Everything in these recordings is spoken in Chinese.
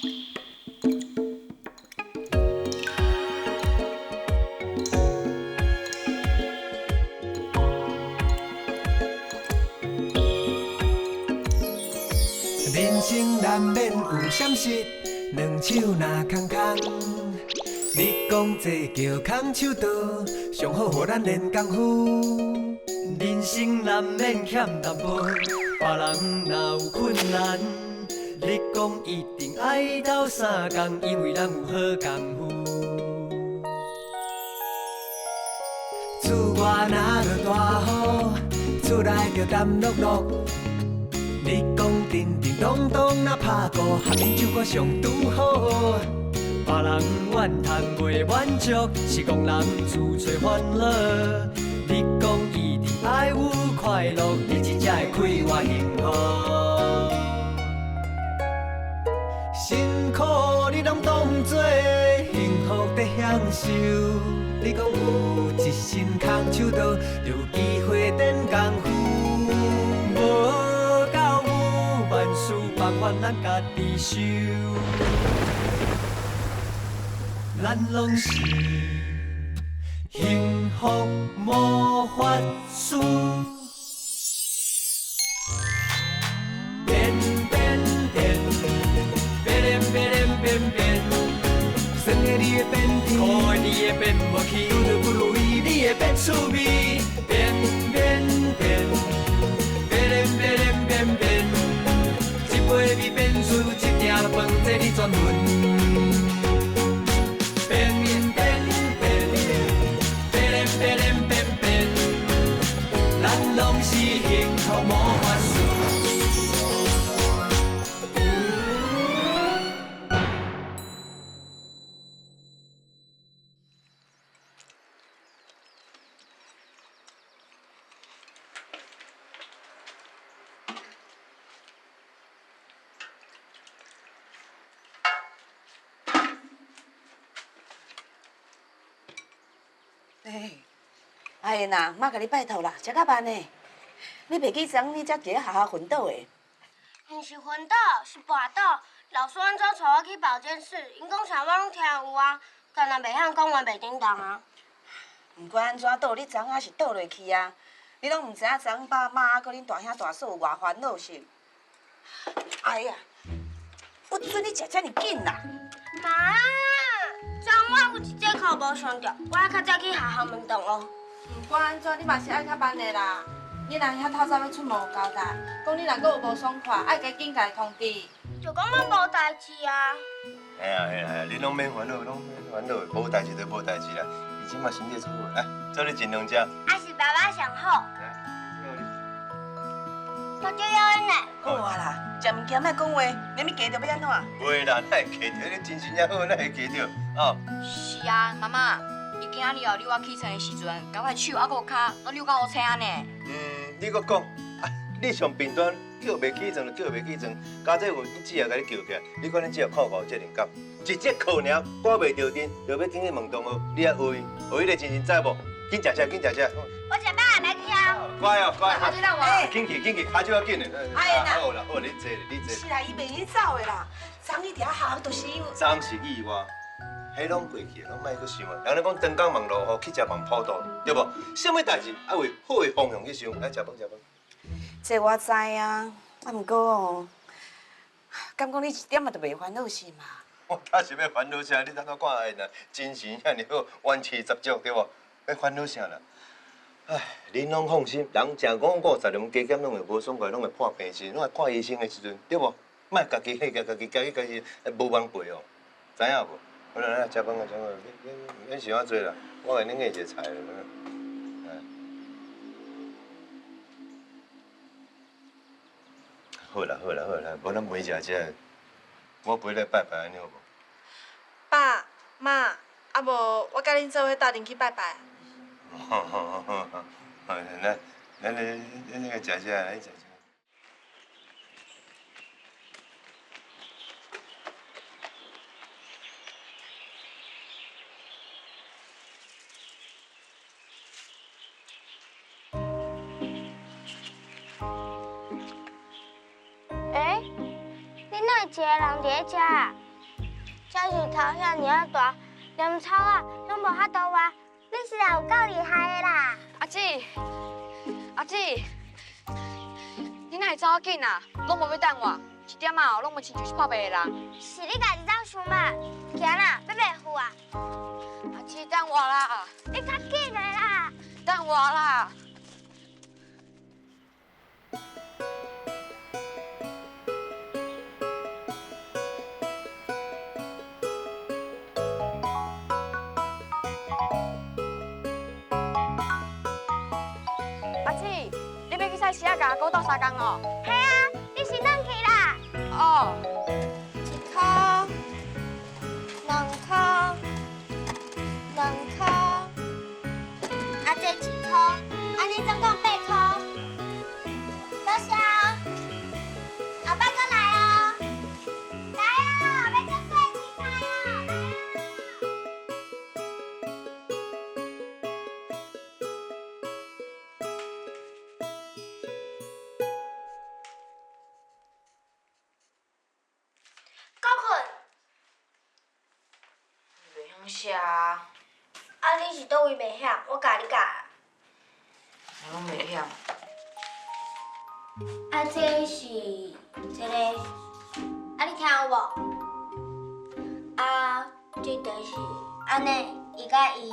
人生难免有闪失，两手若空空。你讲这叫空手道，上好互咱练功夫。人生难免欠淡薄，别人若有困难，你讲一定爱斗相共，因为咱有好功夫。厝外若落大雨，厝内就澹漉漉。你讲叮叮咚咚若拍鼓，合恁唱歌上拄好。别人怨叹袂满足，是讲人自找烦恼。你讲一定爱有快乐，日子才会快活幸福。辛苦你拢当作幸福在享受。你讲有一身空手道，就有机会练功夫。无到有万事万烦咱家己受。咱拢是幸福魔法师，变变变，变变变变变，算个你会变天，苦的你会变无去，拄着不如意你会变趣味，变变变，变变变变，一杯米变出一鼎饭，这你全分。咱拢是幸福魔法师。哎呀呐，妈甲你拜托啦，食到饭呢。你袂记昨你才一个学校昏倒的。毋是昏倒，是跋倒。老师安怎带我去保健室？因讲啥我拢听有啊，干那袂晓讲话袂叮当啊。毋管安怎倒，你昨仔是倒落去啊。你拢毋知影昨爸妈佮恁大兄大嫂有偌烦恼是？哎呀，不准你食遮尔紧啦！妈，昨我有一节课无上着，我爱较早去学校问档咯。毋管安怎，你嘛是爱较慢的啦。你若遐透早要出门有交代，讲你若阁有无爽快，爱加紧甲伊通知。就讲我无代志啊。哎呀，你拢免烦恼，拢免烦恼，无代志就无代志啦。伊即马身体出好，来，做你尽量食。还是爸爸上好。我就要呢。好啊啦，食物件莫讲话，连物价着要安怎？袂啦，哪会加着？你精神也好，哪会加着？哦。是啊，妈妈，伊今仔日哦，溜我起床的时阵，甲我的手还有骹都溜到乌青呢。你搁讲，你上频段叫袂起床就叫袂起床，家姐有姊也甲你叫起来，你看恁姊也靠顾责任感，一节课尔挂袂着阵，就要紧去问同学，你也学伊，学伊个精神知无？紧食食，紧食食。我食饱来去啊。乖哦，乖。阿姐让我。紧去，骹就要紧的。哎呀，好啦，好，你坐咧，你坐。是啦，伊袂去走的啦。昨伊伫遐学校就是因为。昨是意外，迄拢过去，拢莫去想啊。人咧讲灯光忙路吼，去食饭跑道，对无？什么代志爱为好的方向去想，来食饭食饭。这我知啊，啊，毋过哦，敢讲你一点仔都袂烦恼是嘛？我倒是要烦恼啥？你当我看哎呐，精神遐尼好，元气十足，对无？要烦恼啥啦？唉，恁拢放心，人正讲过10年加减拢会无爽快，拢会破病时，拢会看医生的时阵，对无？莫家己无忘背哦，知影无？好啦，来食饭啊，食饭，免想遐多啦，我给恁下一个菜了。好啦，无咱陪食食，我陪你拜拜安尼好无？爸妈，啊无我甲恁做伙斗阵去拜拜。好，咱那个食食，来食食。你哪一个人伫咧遮啊？这是头遐尔啊大，连草啊拢无遐多哇，你是也有够厉害的啦！阿姊，阿姊，你哪会走紧啊？拢无要等我，一点啊拢无亲像是破病的人。是你家己走想嘛，行啦，要袂赴啊！阿姊，等我啦！你较紧的啦！等我啦！阿姊，你要去菜市啊？甲我斗相共哦。系啊，你先转去啦。哦。 一箍、两箍、两箍，啊，这一箍，安尼总共8箍。多谢哦，后摆再来哦。来哦，要做过期菜哦，来哦。够困。袂晓写啊，啊，你是倒位袂晓？我教你教。我拢袂晓。啊，这是这个，啊，你听有无？啊，这就是安尼，伊甲伊，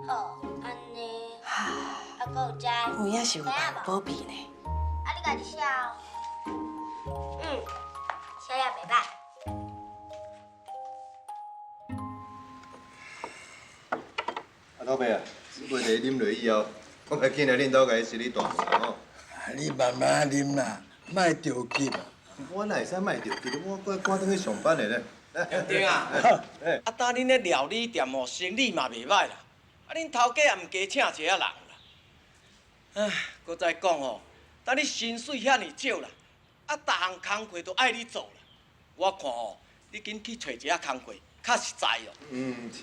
好，安尼，啊，搁有这，有影是有知影无？宝贝呢。啊，你家己写哦。写了袂歹。啊，老爸啊，这杯茶啉落以后，我咪见来恁兜家是你大忙哦。你慢慢啉啦，莫着急啊。我哪会使卖着急？我赶赶转去上班的咧。兄弟啊，啊，等恁咧料理店哦，生意嘛袂歹啦。啊，恁头家也毋加请一个人啦。唉，搁再讲哦，等你薪水遐尼少啦，啊，逐项工课都爱你做啦。我看哦，你紧去找一下工课，较实在哦。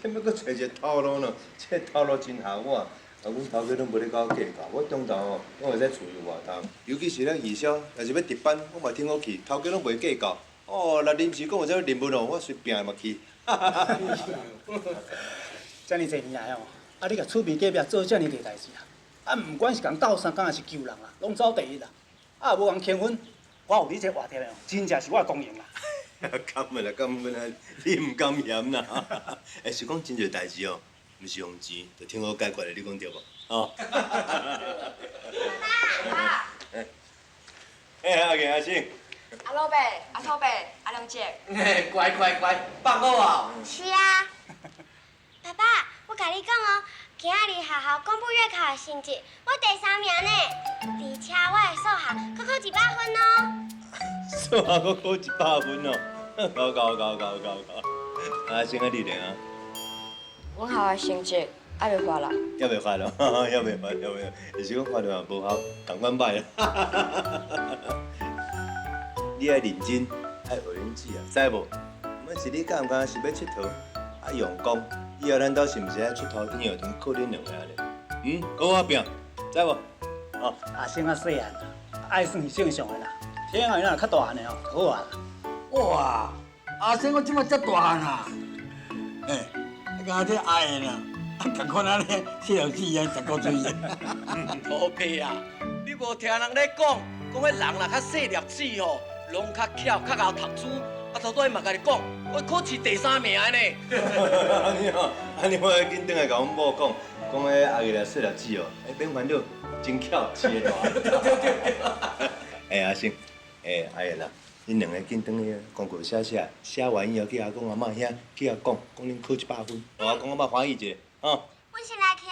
这要搁找一个头路呢？这头路真合我。啊，阮头家拢无咧甲我计较，我中昼哦，拢会使出去外头，尤其是咧义消，若是要值班，我嘛挺好去，头家拢袂计较。哦，若临时讲有啥任务哦，我随便嘛去。遮尔侪年来哦，啊，你甲厝边隔壁做遮尔大代志啊，啊，毋管是共斗相共还是救人啊，拢走第一啦。啊，无共轻分，我有你这话题哦，真正是我的公赢啦。感恩啦，感恩啊！你毋甘嫌啦。哎，是讲真侪代志哦，毋是用钱就挺好解决的，你讲对无？哦。哎，阿健阿星。阿老爸、阿头爸、阿良姐，嘿，乖，放好啊！是啊。爸爸，我甲你讲哦，今仔日学校公布月考的成绩，我第3名呢，而且我的数学搁考100分哦。数学搁考100分哦，高！阿星啊，你咧啊？阮校的成绩还袂发啦。还袂发咯，还袂发，就是讲发了也无效，同款歹啦。你爱认真，爱学忍字啊，知无？毋是你敢毋敢是要佚佗，啊用功，以后咱兜是毋是爱出头天后天靠恁两个咧？跟我拼，知无？哦，阿星啊细汉啦，爱算是正常的啦。天啊，伊若较大汉的哦，好啊啦。哇，阿生我即摆遮大汉啊！哎，敢这爱的啦，啊，共款安尼细路子啊，十个嘴。老爸啊，你无听人咧讲，讲迄人若较细粒子吼，拢较巧，较熬读书。啊，头拄仔嘛甲你讲，我考试第3名的呢。安尼我紧转来甲阮某讲，讲迄阿个细粒子哦，免烦恼，真巧，饲个大。对。哎，阿星，哎，阿个啦，恁两个紧转去功课写完以后去阿公阿嬷遐去甲讲恁考100分，我阿公阿嬷欢喜一下，吼。阮先来去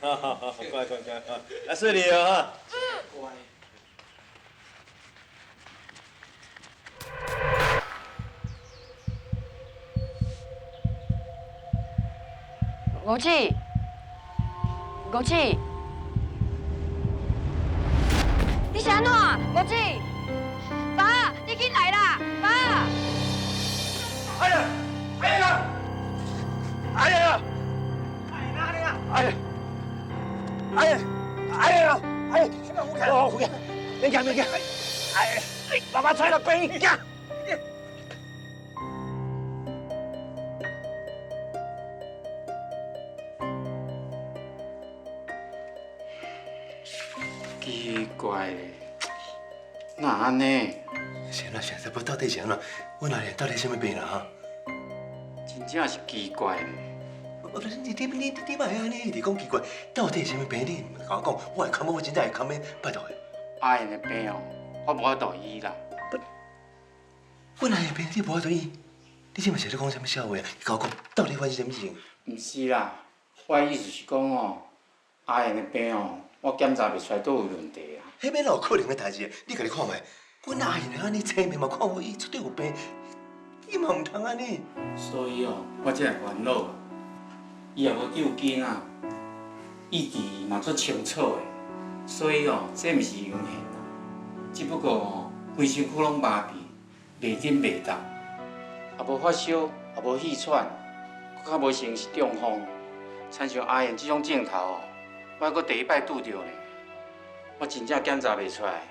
哦。好，乖，啊，顺利哦哈。乖。五姊，你是安怎？五姊，爸，你紧来啦，爸！哎呀！哪里啊？哎呀！哦，回家，别惊！爸爸踹了背，惊！奇怪嘞，哪安尼？是哪现在不到底是安怎？阮阿莲到底什么病啦？哈？真正是奇怪嘞。你莫安尼，你讲奇怪，到底是什么病？你唔甲我讲，我会看，我真正会看咩？拜托的。阿燕的病哦，我无法度医啦。阮阿莲病你无法度医，你这嘛是咧讲什么笑话啊？你甲我讲，到底发生什么事情？唔是啦，我的意思是讲哦，阿燕的病哦，我检查袂出来都有问题啊。迄边哪有可能的代志？你家己看卖，阮阿莲安尼生病嘛，看我伊绝对有病，你嘛唔通安尼。所以哦，我才会烦恼。伊也无救囡仔，意志嘛足清楚的，所以哦，这毋是永远啦。只不过哦，规身躯拢麻痹，袂紧袂动，也无发烧，也无气喘，搁较无像是中风。亲像阿燕这种症头哦，我还搁第一摆拄着呢。我真正检查袂出来，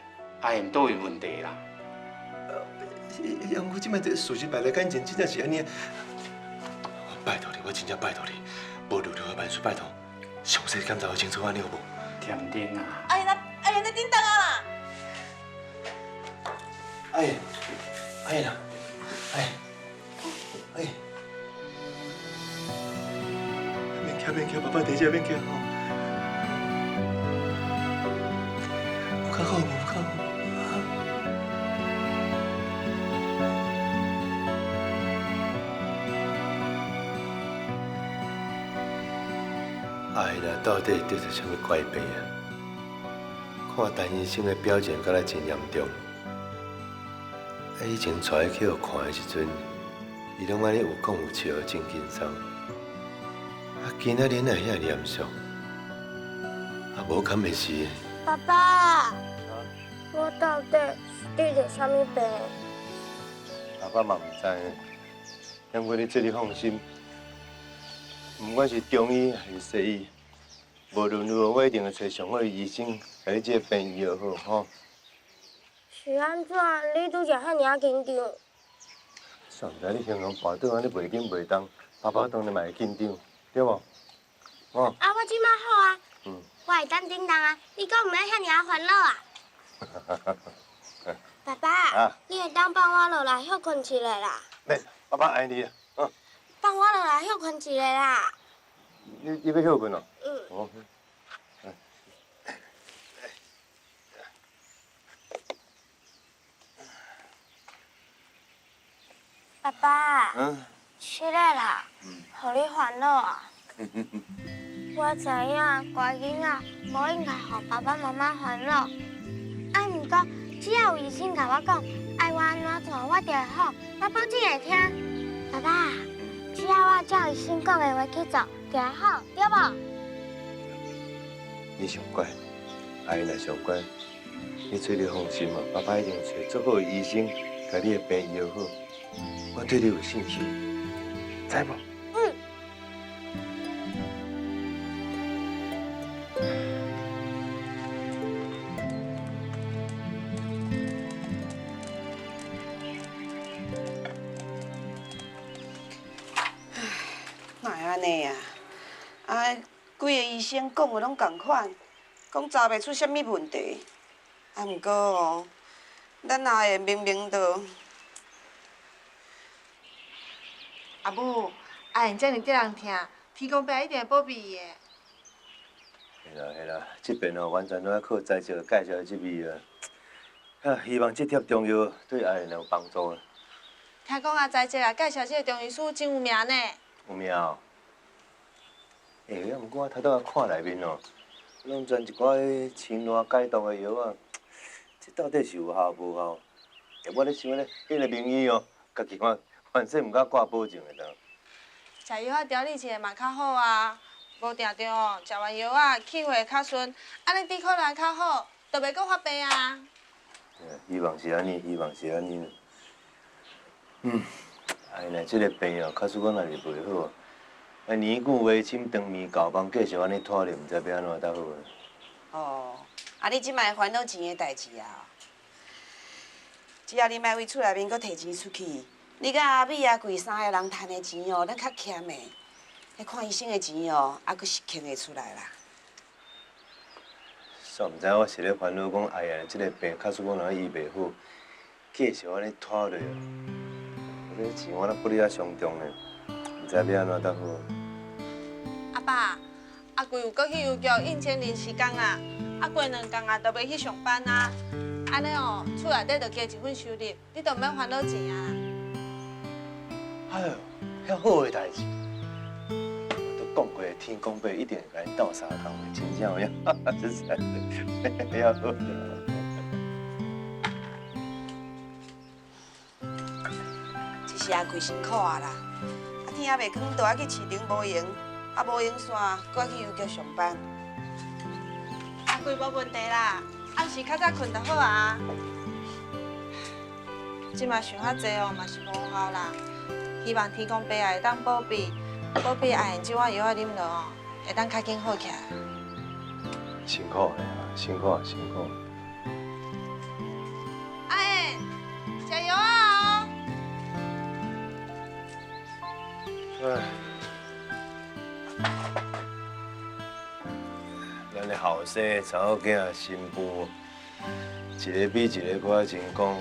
阿燕倒有问题啦。杨我即摆事实摆来感情，真正是安尼。拜托你，我真正拜托你，无如何万事拜托，详细检查清楚安尼好无？甜甜啊！阿燕在叮当啊啦！阿燕，阿燕啊，阿燕，阿燕，免惊，爸爸在这免惊吼。有较好无？有较好？阿燕啊，到底得着什么怪病啊？看陈医生的表情，敢若真严重。以前带去互看的时阵，伊拢安尼有讲有笑，真轻松。今仔日哪遐严肃？无敢袂是？爸爸，我到底是得着什么病？爸爸嘛唔知，因为你这里放心，不管是中医还是西医，无论如何我一定会找上好的医生，把你这个病医好吼。是安怎？你拄则遐尔紧张？算知你形容跋倒安尼袂紧袂动，爸爸当然嘛会紧张，对无？哦。啊，我即摆好啊。嗯。我会当叮当啊，你讲唔免遐尔烦恼啊。爸爸，啊，你会当放我落来休困一下啦？来，爸爸爱你啊，嗯。放我落来休困一下啦。你要休困哦？嗯。哦。爸爸，嗯。是嘞啦，互你烦恼啊。我知影乖囡仔无应该互爸爸妈妈烦恼，啊，毋过只要有医生甲我讲爱我安怎做，我就会好，我保证会听。爸爸，只要我照医生讲的话去做，就会好，对无？你上乖，阿姨若上乖，你做你放心嘛，爸爸一定找最好的医生，把你的病医好。我对你有信心，知无？嗯。哪会安尼啊？啊，几个医生讲的拢同款，讲查袂出啥物问题。啊，毋过哦，咱阿会明明就……阿母，阿燕这么得人疼，天公伯一定会保庇伊的。是啦，这边哦完全拢要靠在这介绍这味啊，希望这贴中药对阿燕有帮助啊。听讲阿在这啊介绍这个中医师真有名呢。有名哦。毋过我头拄仔看内面哦，拢全一寡清热解毒的药啊，这到底是有效无效？我咧想咧，迄个名医哦，家己凡事毋敢挂保证的当。食药啊调理一下嘛较好啊，无定着哦，食完药啊气血较顺，安尼抵抗力较好，就袂阁发病啊。希望是安尼，希望是安尼。哎呀，这个病哦，假使讲若是袂好，啊年久为深，长眠教房继续安尼拖咧，毋知要安怎才好呢？哦，啊，你即摆烦恼钱的代志啊？只要你莫为厝内面阁摕钱出去，你甲阿美啊贵三个人趁的钱哦，咱较欠的。迄看医生的钱哦，还阁是欠会出来啦。煞毋知我是咧烦恼讲，哎呀，即个病假使讲若医袂好，继续安尼拖落，这钱我若不哩啊伤重呢，毋知要安怎才好。阿爸，阿贵有搁去邮局应征临时工啊，啊过2工啊，都袂去上班啊。安尼哦，厝内底就加一份收入，你就毋免烦恼钱啊。哎呦，遐好诶代志！我都讲过，天公伯一定会甲你斗相共的，真正有影，真是遐好了。只是阿贵辛苦啊啦，啊天还袂光，就爱去市场无闲，啊无闲煞，搁爱去邮局上班。阿贵无问题啦，暗时较早困就好啊。即马想较济哦，嘛是无效啦。希望天公伯也会当保庇爱用即碗药仔啉落哦，会当较紧好起来。辛苦的啊，辛苦辛苦。阿燕，加油啊哦！咱的后生查某囝新妇，一个比一个搁较成功，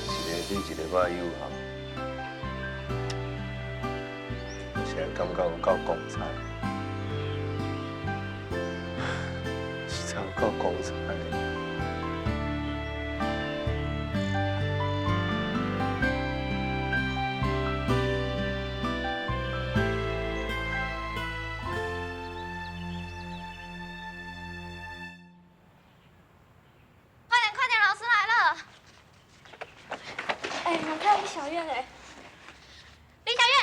一个比一个搁较有效。现在感觉有够光彩，是真有够光彩的。快点，老师来了！哎，你看李小燕哎，李小燕，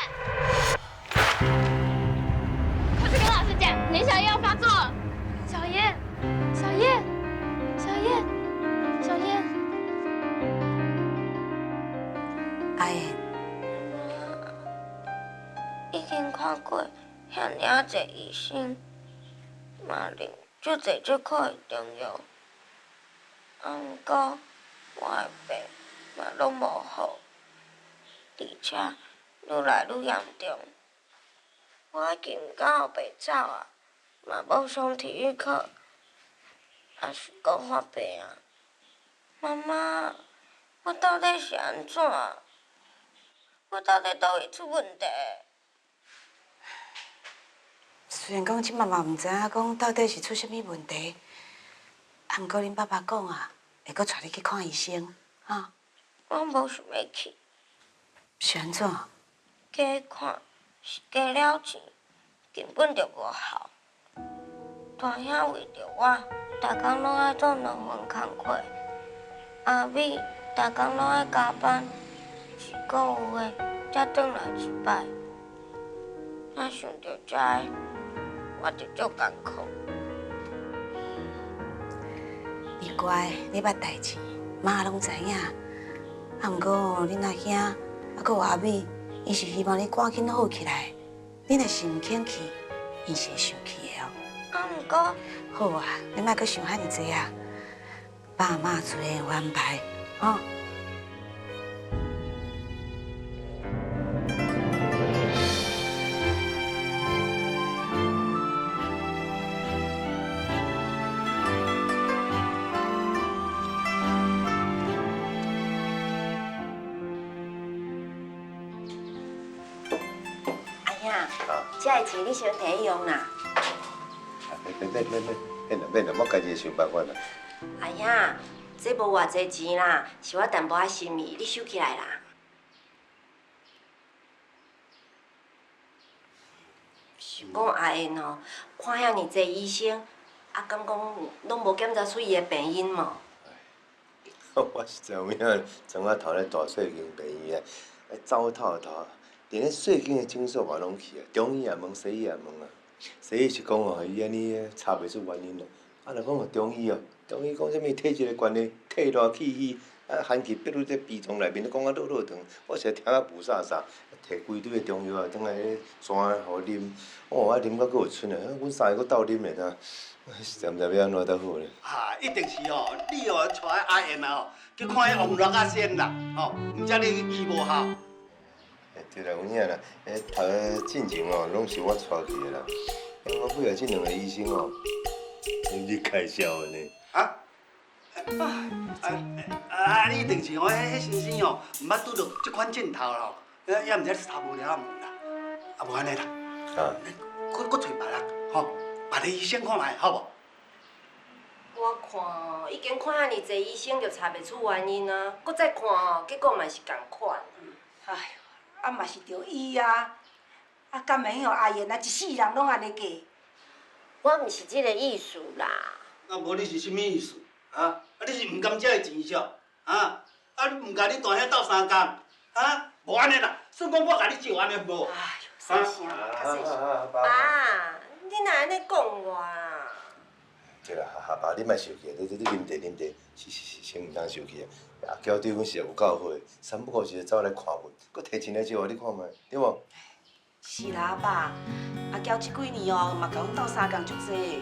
快去跟老师讲，林小燕要发作了。小燕，小燕，小燕，小燕，阿燕，已经看过遐尔侪医生，嘛啉足侪足苦的中药，毋过我的病嘛拢无好，而且愈来愈严重。我已经到后白走啊，嘛无上体育课，也是讲发病啊。妈妈，我到底是安怎？我到底倒位出问题？虽然讲即妈嘛毋知影讲到底是出啥物问题，啊，毋过恁爸爸讲啊，会搁带你去看医生，哈。我无想要去，是安怎？加看是加了钱，根本就无效。大兄为着我，逐工拢爱做2份工课。阿美逐工拢爱加班，一个月才转来一摆。若想着这个，我就足艰苦。你乖，你捌代志，妈拢知影。啊，毋过恁阿兄，啊，搁有阿美，伊是希望你赶紧好起来。你若是毋肯去，伊是会生气的哦。啊，毋过好啊，你莫搁想遐尼济啊。爸妈做会有安排，吼。这个钱你先摕去用啦。免啦，我家己想办法啦。哎呀，这无偌济钱啦，是我淡薄仔心意，你收起来啦。是讲阿燕哦，看遐尼济医生，啊，敢讲拢无检查出伊的病因嘛？我是知影，昨仔头咧大细菌病院啊，走透，连咧细菌的诊所嘛拢去啊，中医也问，西医也问啊。西医是讲哦，伊安尼查袂出原因咯。啊，若讲哦中医哦，中医讲啥物体质的关系，体热气虚，啊寒气逼入这鼻孔内面，讲啊落长，我实在听啊不飒飒，摕规堆的中药啊，等来咧山互啉，哦，啊啉到佫有剩的，阮三个佫斗啉的呾，实在毋知要安怎才好咧。哈，一定是哦，你哦带阿燕啊，去看迄王乐啊先啦，吼，毋则你医无效。对啦，有影啦，头进前哦，拢是我带去的啦。我配合这2个医生哦，你介绍的呢。啊？你一定是吼，迄先生哦，毋捌拄到即款镜头咯，也毋知是查无了啊问啦。啊，无安尼啦，搁找别人吼，别个医生看卖，好无？我看哦，已经看遐尼济医生，就查袂出原因啊。搁再看哦，结果嘛是共款。哎呦，啊嘛是着伊啊！啊，敢免哦，阿燕啊，一世人拢安尼过。我毋是即个意思啦。啊，无你是啥物意思？啊，你是毋甘遮个钱少？啊，你毋甲你大兄斗相共？啊，无安尼啦，算讲我甲你借安尼无？哎呦，细声，较细声。爸，你哪安尼讲我啊？对啦，爸，你莫生气，你啉茶，是先毋通生气啊。阿娇对阮是有够好，三不五时就走来看阮，搁摕钱来借我，你看卖，对无？是啦，阿爸，阿娇这几年哦，嘛甲阮斗相共足济。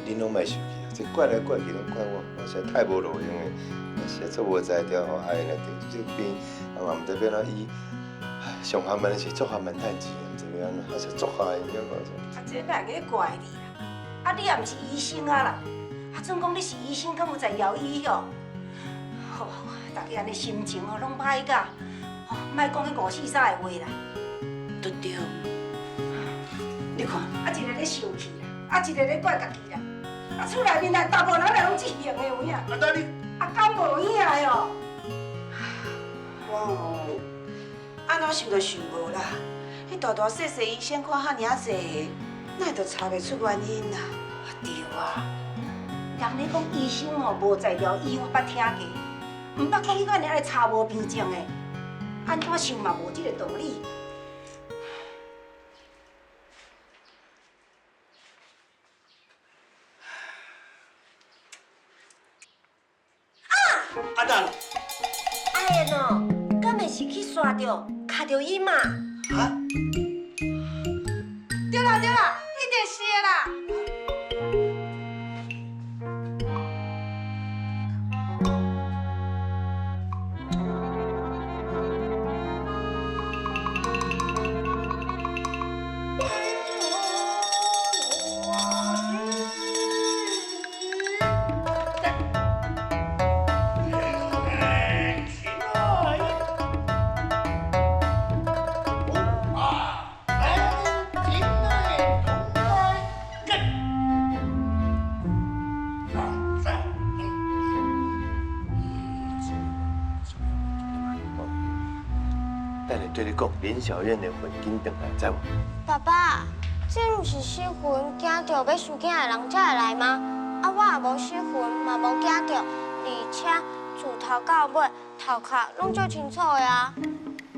恁拢莫生气啊！这怪来怪去拢怪我，我实在太无路用诶，我实在做无才调吼，哎，来定这边，啊嘛毋知变哪医，上厦门是做厦门趁钱，毋知要安怎，还是做下你晓讲啥？啊，这哪个怪你啦？啊，你也毋是医生啊啦，啊，总讲你是医生，敢有在疗医哦？吼，大家安尼心情哦，拢歹甲，吼，莫讲迄五四三的话啦。对对。你看，啊一个咧生气啦，啊一个咧怪家己啦，啊厝内面啊，大部分人来拢即型的有影。啊，那你啊敢无影的哦？我安怎想都想无啦，迄大大细细医生看遐尔济，哪会着查袂出原因啦？对啊，人咧讲医生哦无在疗医，我捌听过，毋捌讲伊安尼来查无病症的，安怎想嘛无即个道理。啊等，哎呀喏，敢会是去刷着卡着伊嘛？啊？对啦，一定是的啦。等下对你讲，林小燕的婚紧回来，知无？爸爸，这毋是失魂惊着要收囝的人才会来吗？啊，我也无失魂，嘛无惊着，而且自头到尾头壳拢足清楚的啊。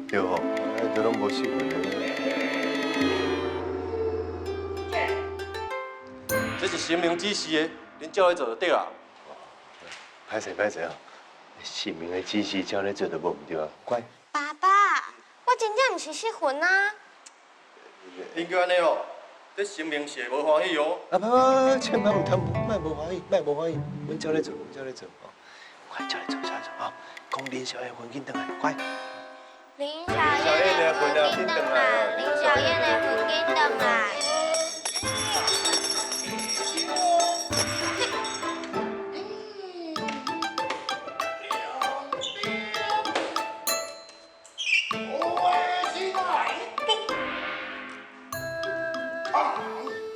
对吼，都拢无失魂的。这是神明指示的，恁照咧做就对啊。歹势啊！神明的指示，照咧做就无毋对啊，乖。爸爸，我真正毋是失魂啊！恁叫安尼哦，这神明是会无欢喜哦。啊不，千万唔通，莫无欢喜，阮照咧做哦。快照咧做哦！讲林小燕婚紧回来，快！林小燕的婚紧回来，林小燕的婚紧回来。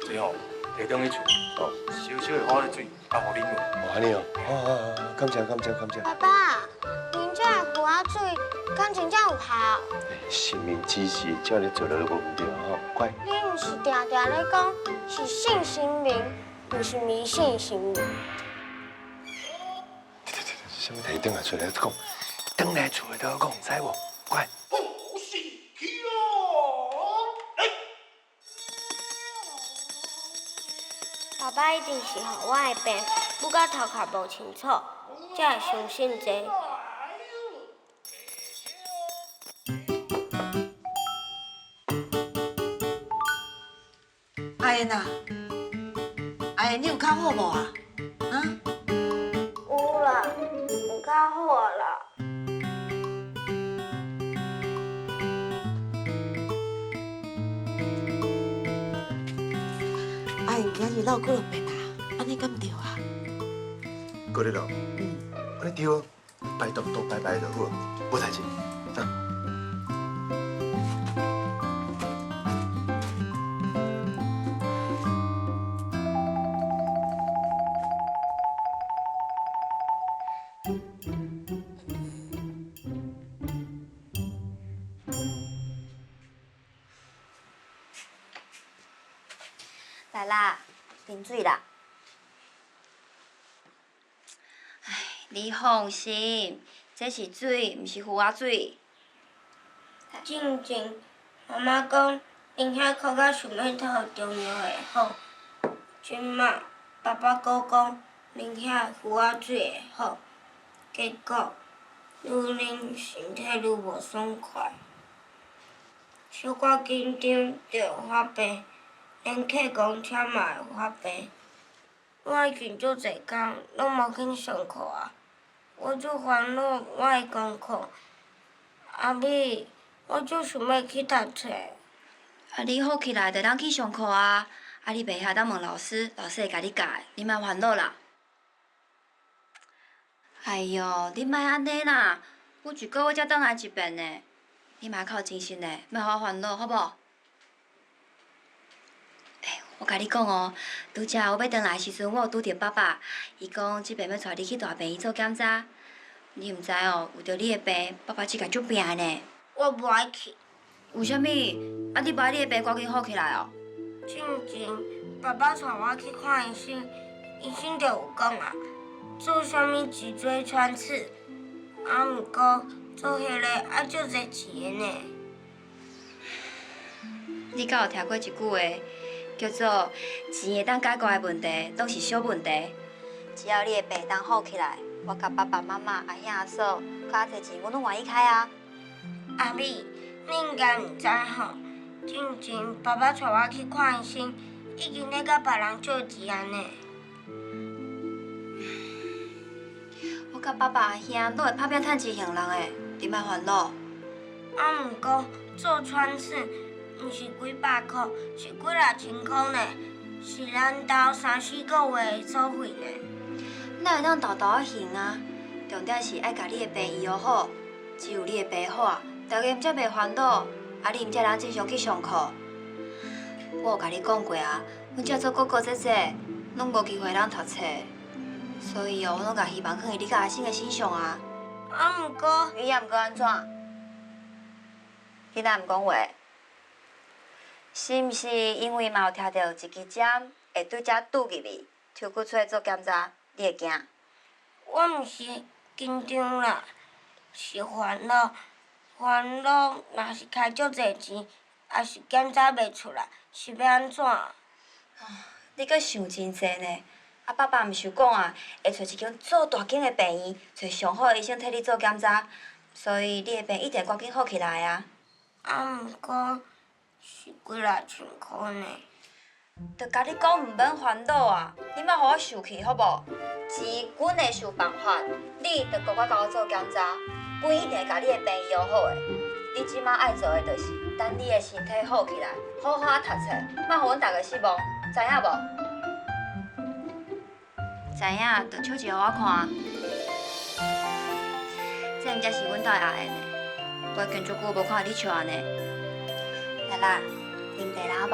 最后提中去厝，哦，小小的花的水，啊，互啉用。哦，安尼哦，好，感谢。爸爸，恁这个花水敢真正有效？神明指示，照咧做就无毋对吼，乖。恁毋是定定咧讲是信神明，毋是迷信神明。什么题？等下出来讲，等来厝就讲，知无？乖。爸爸一定是互我的病不甲头壳无清楚，才会相信这。阿燕啊，阿燕，你有较好无啊？啊？有啦，有较好啦。日老过了病啊，安尼敢对啊？过日咯。安尼对哦，拜托多拜拜就好，无代志。走。来啦，啉水啦。唉，你放心，这是水，毋是浮仔水。静静，妈妈讲，恁遐哭到想要吐中药会好。即马爸爸搁讲，恁遐浮仔水会好，结果愈啉身体愈无爽快，小可紧张就会发病。连客公车嘛会发病。我已经足侪工拢无去上课啊，我足烦恼我的功课。阿美，我足想要去读册。啊，你好起来就当去上课啊！啊，你袂晓当问老师，老师会甲你教的，你莫烦恼啦。哎哟，你莫安尼啦，我一个月才倒来一遍呢，你莫靠精神嘞，莫互我烦恼，好无？我甲你讲哦，拄则我要转来的时阵，我有拄着爸爸，伊讲即边要带你去大病院做检查。你毋知哦，为着你的病，爸爸即个足拼的呢。我无爱去。为虾米？啊，你无爱你的病赶紧好起来哦？进前，爸爸带我去看医生，医生就有讲啊，做啥物脊椎穿刺，啊，毋过做迄个爱足侪钱的呢。你敢有听过一句话？叫做钱会当解决的问题，拢是小问题。只要你的病当好起来，我甲爸爸妈妈、阿兄阿嫂，较侪钱我拢愿意开啊。阿美，你应该毋知吼，进前爸爸带我去看医生，已经咧甲别人借钱安尼。我甲爸爸、阿兄都会拍拼趁钱还人的，你莫烦恼。啊，毋过做穿刺。毋是几百块，是几若千块呢，是咱兜3、4个月的所费呢。咱会当豆豆仔还啊，重点是爱甲你的病医好好，只有你的病好啊，大家才袂烦恼，啊你毋才能正常去上课。我有甲你讲过啊，阮遮做哥哥姐姐，拢无机会通读册，所以哦，我拢甲希望放伫你甲阿星的身上啊。啊，毋过伊也毋过安怎？你哪毋讲话？是毋是因为嘛有听到一支针会对遮拄入去，抽骨出来做检查，你会惊？我毋是紧张啦，是烦恼。烦恼若是开足侪钱，也是检查袂出来，是要安怎？你阁想真济呢？啊，爸爸毋是有讲啊，会找一间做大间的病院，找上好的医生替你做检查，所以你的病一定赶紧好起来啊。啊，毋过。是几若千块呢？着甲你讲，毋免烦恼啊！你莫互我受气，好无？钱阮会想办法，你着乖乖甲我做检查，阮一定会甲你的病医好的。你即马爱做的，就是等你的身体好起来，好好啊读册，莫互阮大家失望，知影无？知影，着笑一个互我看。这毋才是阮兜的阿燕呢，我已经足久无看到你笑安尼。来啦，啉茶啦，好无？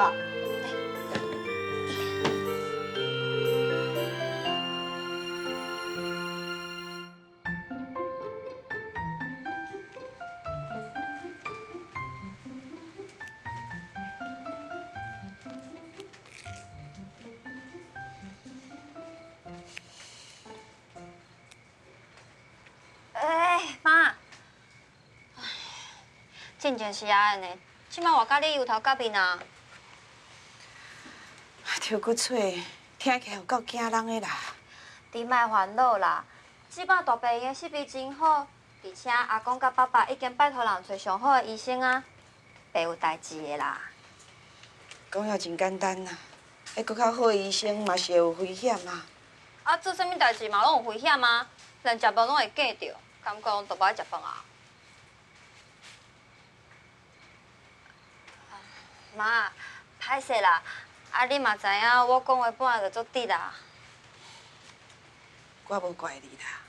妈，真正是安尼。即摆我甲你油头革面啊！抽骨喙，听起来有够惊人的啦。你莫烦恼啦，即摆大病院的设备真好，而且阿公甲爸爸已经拜托人找上好的医生啊，袂有代志的啦。讲了真简单啦，还搁较好的医生嘛是会有危险啊。啊，做啥物代志嘛拢有危险啊？连食饭拢会夹着，感觉都无爱食饭啊？妈，歹势啦，啊，你嘛知影，我讲话本来就足直啦。我无怪你啦，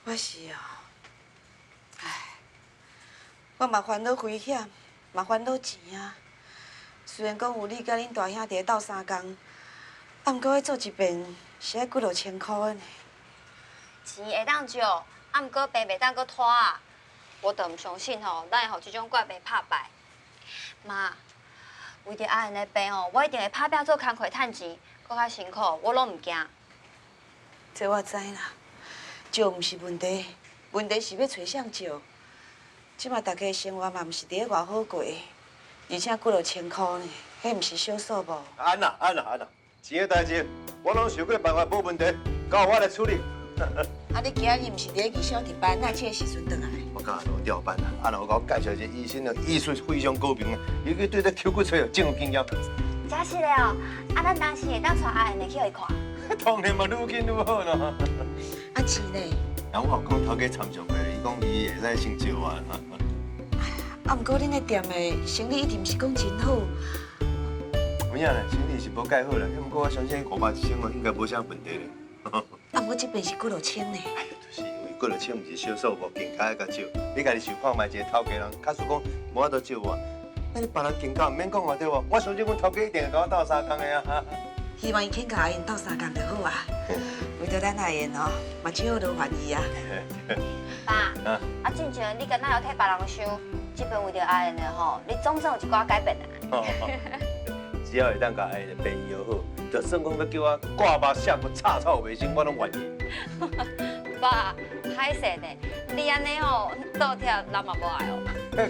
我是哦，我嘛烦恼危险，嘛烦恼钱啊。虽然讲有你甲恁大兄伫咧斗相共，啊，毋过要做一遍是爱几落千箍的呢。钱会当借，啊，毋过病袂当搁拖啊。我就毋相信吼，咱会互即种怪病拍败。妈，为着阿燕的病吼，我一定会拍拼做工课趁钱，搁较辛苦，我拢毋惊。这我知啦，借毋是问题，问题是要找谁借。即马大家生活嘛，毋是伫咧偌好过，而且几落千箍呢，迄毋是小数目。安啦，钱的代志，我拢想过办法无问题，交我来处理。啊，你今日毋是伫咧去小特班，哪这个时阵倒来？我甲阿罗调班啊，阿罗甲我介绍一个医生哦，医术非常高明啊，伊个对这抽骨髓哦真有经验。真是的哦，啊，咱当时会当带阿燕的去互伊看。当然嘛，愈紧愈好咯。啊，钱呢？然后我有讲头家参详过，伊讲伊会使先借我。啊，毋过恁个店的生意一定是讲真好。有影啦，生意是无介好啦，不过我相信500一千哦，应该无啥问题咧。啊，我这边是几落千呢？哎呀，就是因为几落千毋是小数目，更加甲少。你家己想看卖一个头家人，假使讲无法度借我，那你别人更加毋免讲话对无？我相信阮头家一定会甲我斗相共的啊。希望伊肯甲阿燕斗相共就好啊。为着咱阿燕哦，嘛只好多愿意啊。爸，啊，进前你敢若有替别人想，这边为着阿燕的吼，你总算有一寡改变啊。只要会当甲阿燕的病医好，就算讲要叫我挂目下骨、插草卫生，我拢愿意。爸，歹势呢，你安尼吼倒贴人嘛无爱哦。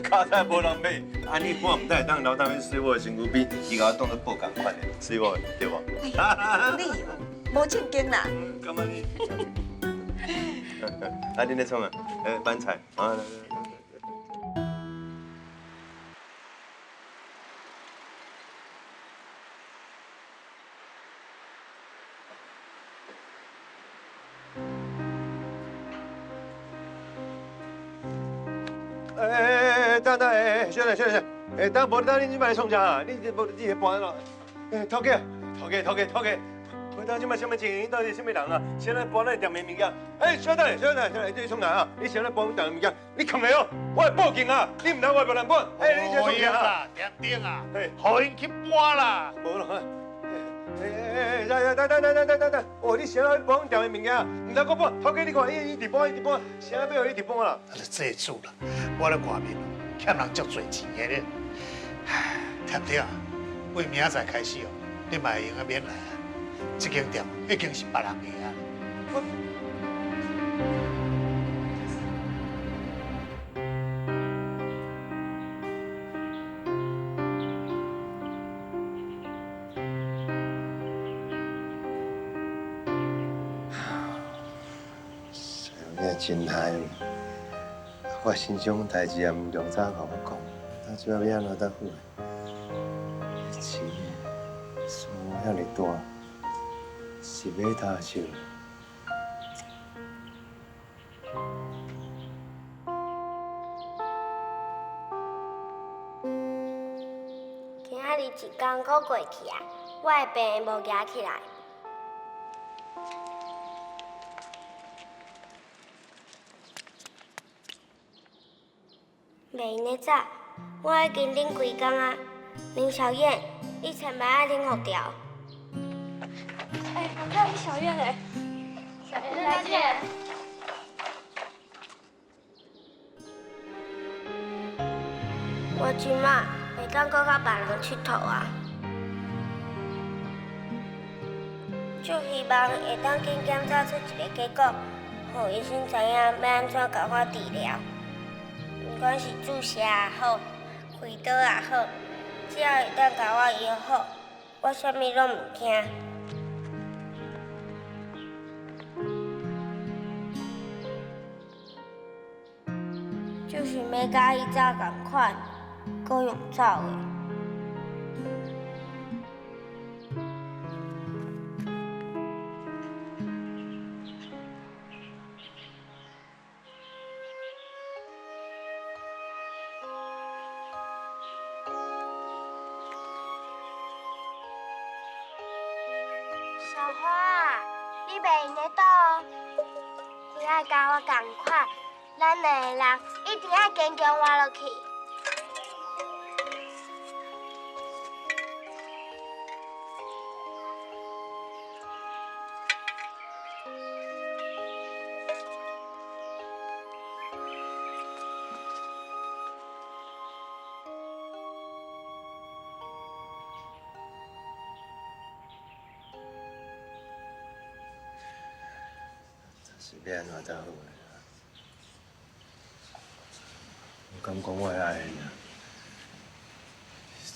卡在无人买，安尼我唔得当留当面水我的身躯边，伊甲我当作宝共款的，水我对无？你无正经啦。干嘛你？啊，你咧创啊？板菜啊，来。等，小姐，等，无等你摆来创啥啊？你无你搬咯？头家，回头即摆什么情形？到底什么人啊？先来搬咱店的物件。小姐，你创啥啊？你先来搬店的物件，你扛来哦！我会报警啊！你唔通我别人管。你先创啥啊？丁啊，互因去搬啦。无咯。等，哦，你先来搬店的物件，唔通我搬。头家你看，伊直搬，先来要伊直搬啦。这厝啦，我咧外面欠人足侪钱的咧。唉，丁啊，为明仔载开始哦，你嘛会用啊免来啊。这间店已经是别人的啊。真害，我心上代志也唔用早甲我讲，他即摆要安怎得好？钱数遐尼大，是买他收。今仔日一天搁过去啊，我的病无压起来。袂用得早，我已经啉规工啊。林小燕，你千万爱啉好调。还有小燕嘞，小燕再见。我即马袂当搁甲别人佚佗啊，就希望会当紧检查出一个结果，互医生知影要安怎甲我治疗。不管是注射也好，开刀也好，只要会当甲我医好，我啥物拢唔惊。就是要甲伊早共款，搁用走的。花，你袂用得倒，你爱甲我共款，咱两个人一定要坚强活落去。是要安怎才好个啦？我敢讲我会爱你啊，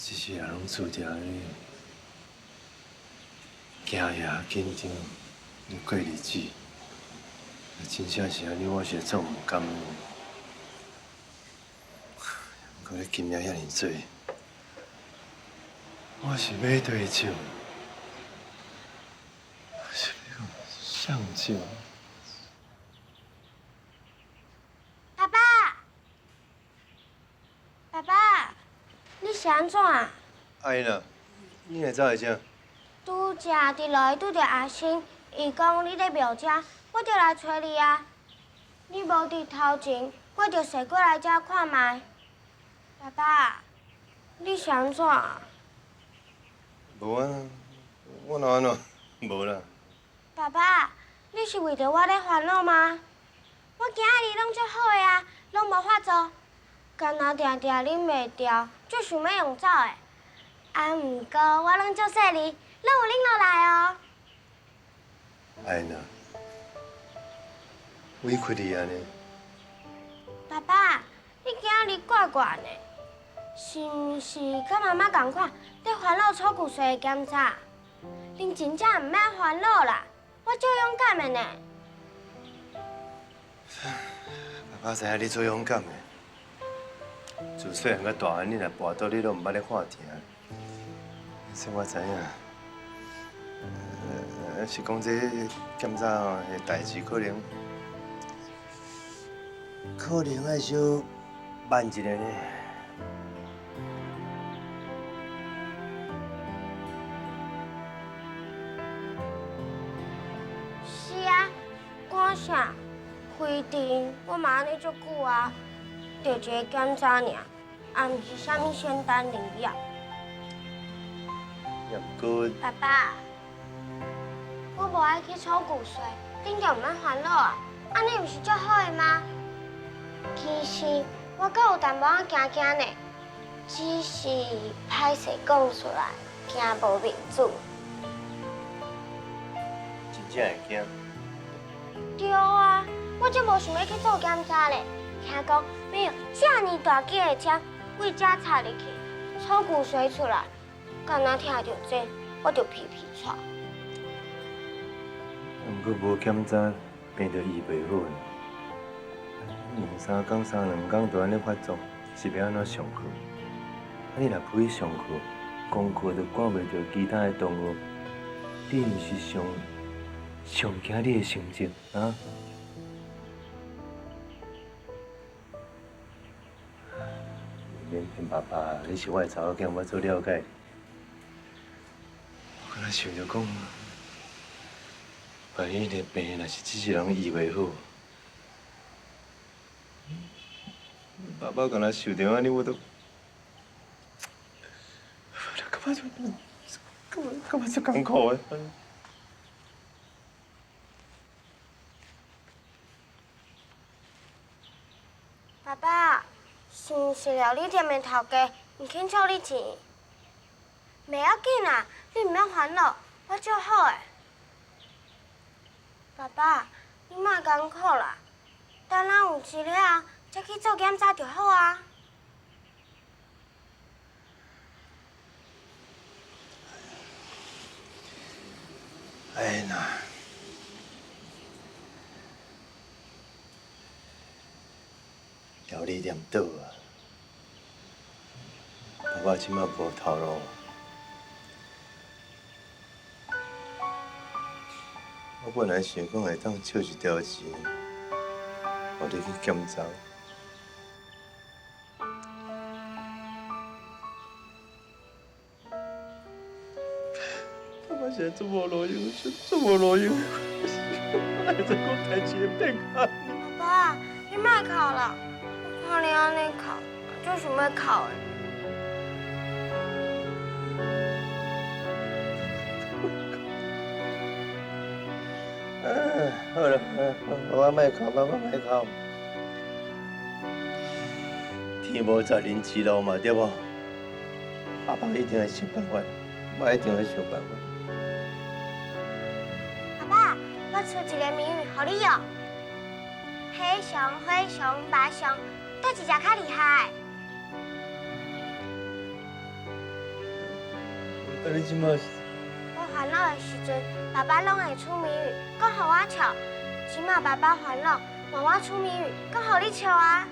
只是也拢注定你惊也紧张，过日子，真正是安尼，我是做唔甘。不过你金额遐尼多，我是买对酒，是要上酒。爸爸，你是安怎啊？哎呐，你会走会这？拄则伫路拄着阿星，伊讲你咧庙遮，我就来找你啊。你无伫头前，我就踅过来遮看卖。爸爸，你是安怎啊？无啊，我哪安怎？无啦。爸爸，你是为着我咧烦恼吗？我今仔日拢足好个啊，拢无法做。干那定定啉袂掉，就想要用走的。啊，毋过我拢足细腻，拢有拎落来哦。哎呐，委屈你安尼。爸爸，你今仔日怪怪呢，是毋是甲妈妈共款，在烦恼抽骨髓的检查？恁真正毋免烦恼啦，我足勇敢的呢。爸爸知影你最勇敢的。自细汉到大汉，你若跋倒，你都毋捌咧看疼。所以我知影，是讲这检查吼的代志，可能爱小慢一下呢。是啊，赶啥？规定我嘛安尼足久啊。就一个检查尔，也毋是啥物仙丹灵药。也毋过，爸爸，我无爱去抽骨髓，恁就毋免烦恼啊。安尼毋是足好的吗？其实我阁有淡薄仔惊惊呢，只是歹势讲出来，惊无面子。真正会惊？对啊，我则无想要去做检查咧。听讲要用这么大支的针为遮插入去，抽骨髓出来。敢若听到这，我就皮皮喘。毋过无检查，病就医袂好呢。2、3天、3、2天就安尼发作，是要安怎上课？你若不去上课，功课就赶袂着其他的同学，你毋是上惊你的成绩啊？免骗爸爸，你是我的查某囝，我做了解。我敢若想着讲，万一个病若是只人医袂好，爸爸敢若受着安尼，我都，感觉足艰苦的。爸爸。是毋是料理店的头家唔肯收你钱？袂要紧啦，你唔免烦恼，我足好诶。爸爸，你莫艰苦啦，等咱有钱了，再去做检查就好啊。哎呐，料理店倒啊！爸爸即马无头路，我本来想讲会当借一条钱，互你去检查。爸爸现在这么路用，这么路用，还在讲代志会变好。爸爸，你莫哭啦，我看你安尼哭，就想要哭的。好了，我莫哭，妈妈莫哭。天无在人之路嘛，对不？爸爸一定会想办法，我一定会想办法。爸爸，我出一个谜语给你哦。黑熊、灰熊、白熊，哪一只较厉害？啊，你即马是？我烦恼的时阵，爸爸拢会出谜语，讲互我笑。即马爸爸烦恼，换我出谜语，讲互你笑啊。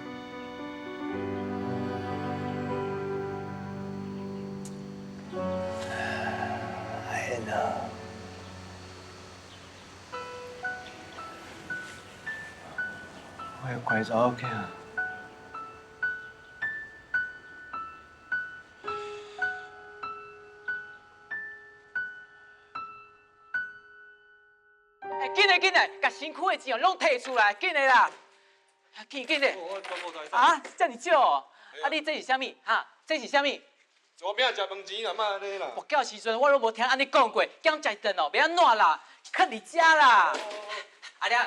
哎呀，我要乖查某囝。紧来，把身躯的钱哦拢摕出来，紧来啦！紧来！啊，这么少哦？啊，你这是啥物？哈，这是啥物？我明仔食饭钱啊，莫安尼啦。我叫时阵我都无听安尼讲过，叫我食一顿哦，别安怎啦，放伫遮啦。阿亮，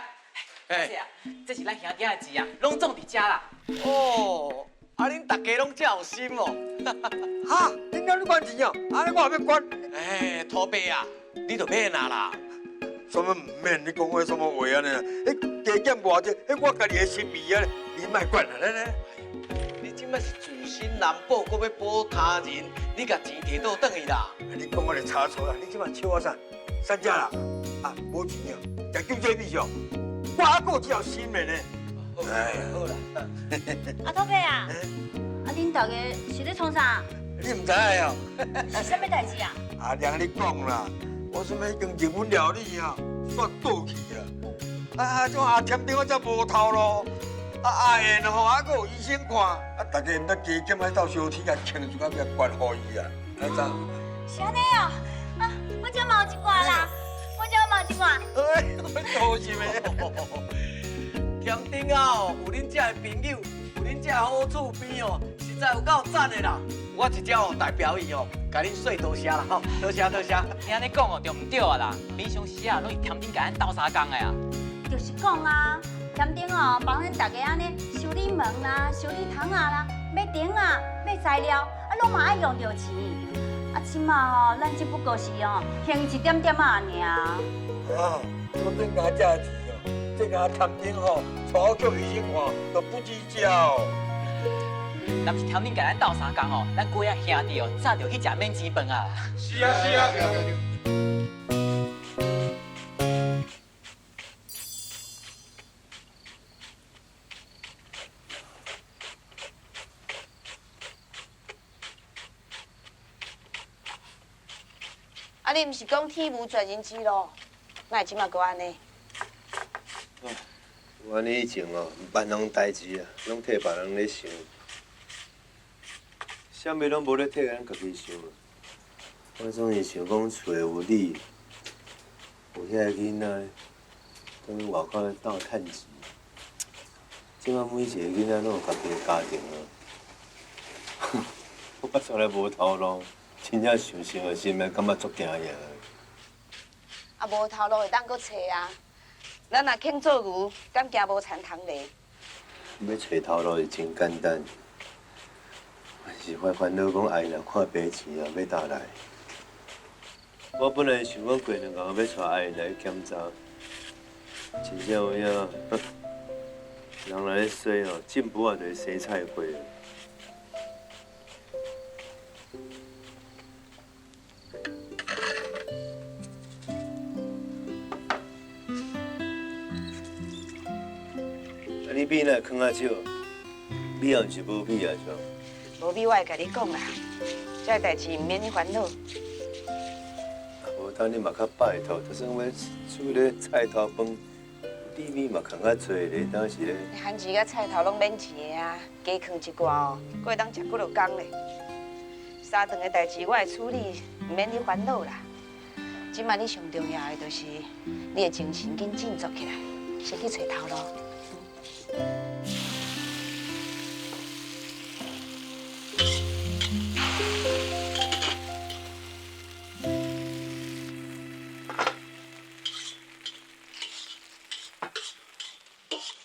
这啊，这是咱兄弟的钱啊，拢总伫遮啦。哦，啊，恁大家拢这有心哦。哈，恁哪里管钱啊？安尼我也要管。哎，土伯啊，你就免啦。什么唔免？你讲话什么话安尼啊？迄加减偌济，迄我家己的心意啊，你莫管啦，来。你即摆是自身难保，搁要保他人，你甲钱摕倒转去啦。你讲我就差错啦，你即摆笑我啥？三只啦，啊，无钱啊，食酒这味哦，我还有这条心的呢。哎，好啦。阿土伯啊，啊，恁大家是咧创啥？你唔知影哦？是啥物代志啊？阿娘你讲啦，我什么用日本料理啊，煞倒去啊！啊，种阿添丁我才无头路。阿燕吼，还佫有医生看，啊，大家毋得加减喺斗烧天啊，牵住甲咩关好伊啊，知影？是安尼哦，啊，我这嘛有一挂啦，我这嘛有一挂。哎，我高兴的。添丁啊哦，有恁这的朋友，有恁这的好厝边哦，实在有够赞的啦！我一只哦代表伊哦，甲恁说多谢啦吼，多谢。你安尼讲哦，就唔对啊啦，平常时啊，拢是添丁甲咱斗相共的啊。就是讲啊。添丁哦，帮咱大家安尼修理门啦、修理窗啊啦、买钉啊、买材料，啊，拢嘛爱用到钱。啊，即马哦，咱只不过是哦，还一点点啊尔。啊，我真甲这钱哦，这甲添丁吼，带叫医生看都不计较。若是添丁甲咱斗相共吼，咱几啊兄弟哦，早就去食免钱饭啊。是啊。啊，你毋是讲天无绝人之路，哪即马搁安尼？我安尼以前哦，万能代志啊，拢替别人咧想，啥物拢无咧替咱家己想。我总是想讲厝有你，有遐个囡仔，等于外口咧斗趁钱。即摆每一个囡仔拢有家己的家庭啊，我从来无头路。真正想想的心，感觉足惊呀！啊，无头路会当搁找啊！咱若肯做牛，敢惊无田通犁？要找头路是真简单，但是我烦恼讲阿姨若看白钱啊，要倒来。我本来想讲过两个要带阿姨来检查，真正有影，人来咧说哦，进步啊就是洗菜花。你米哪放啊少？米也是无米啊，是无米我会甲你讲啦，这代志毋免你烦恼。无等你嘛较拜托，就算我煮咧菜头饭，米米嘛放较济咧，当时咧。番薯甲菜头拢免钱的啊，加放一寡哦，阁会当食几落工咧。三顿的代志我会处理，毋免你烦恼啦。即摆你上重要的就是你的精神紧振作起来，先去找头路。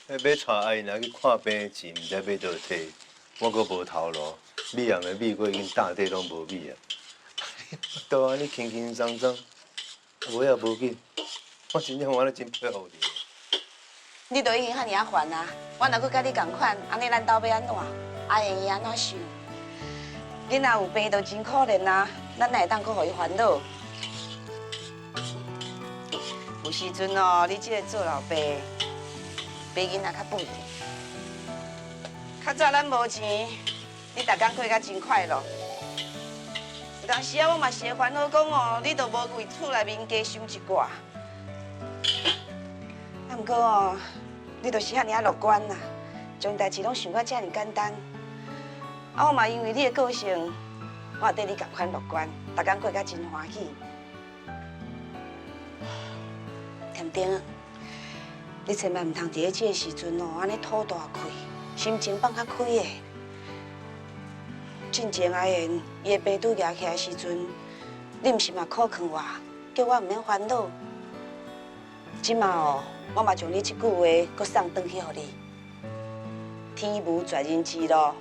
要带阿因来去看病，钱毋知要倒摕，我阁无头路。米阳的米果已经大地拢无米啊！都安尼轻轻松松，无也无紧。我真正真佩服你。你都已经遐尔啊烦啊！我若搁甲你共款，安尼咱斗要安怎？阿会伊安怎想？囡仔有病都真可怜啊！咱哪会当搁互伊烦恼？有时阵哦，你即个做老爸，爸囡仔较不容易。较早咱无钱，你逐工过甲真快乐。有当时啊，我嘛是会烦恼讲哦，你都无为厝内面加想一寡。啊，毋过哦，你就是遐尔啊乐观啦，将代志拢想到遮尔简单。啊，我嘛因为你的个性，我也对你同款乐观，逐工过甲真欢喜。甜甜，你千万唔通伫咧这个时阵哦，安尼吐大气，心情放较开的。进前阿言，伊的病拄举起来时阵，你毋是嘛苦劝我，叫我毋免烦恼。即马哦，我嘛将你即句话搁送转去互你。天无绝人之路，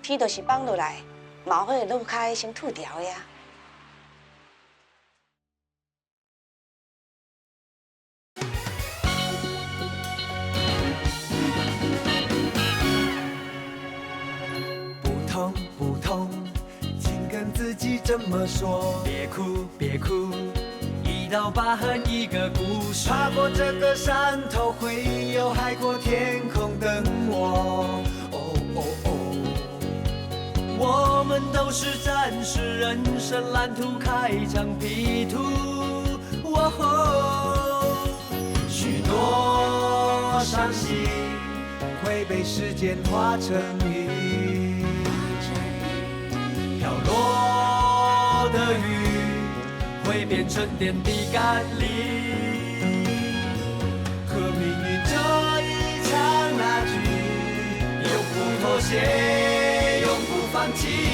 天就是放落来，嘛会落开先吐掉的呀。不痛，请跟自己这么说。别哭，别哭，一道疤痕一个故事。踏过这个山头，会有海阔天空等我。哦哦哦，我们都是战士，人生蓝图开疆辟土。哦吼，许多伤心会被时间化成雨。飘落的雨会变成点滴甘霖，和命运这一场拉锯，永不妥协，永不放弃。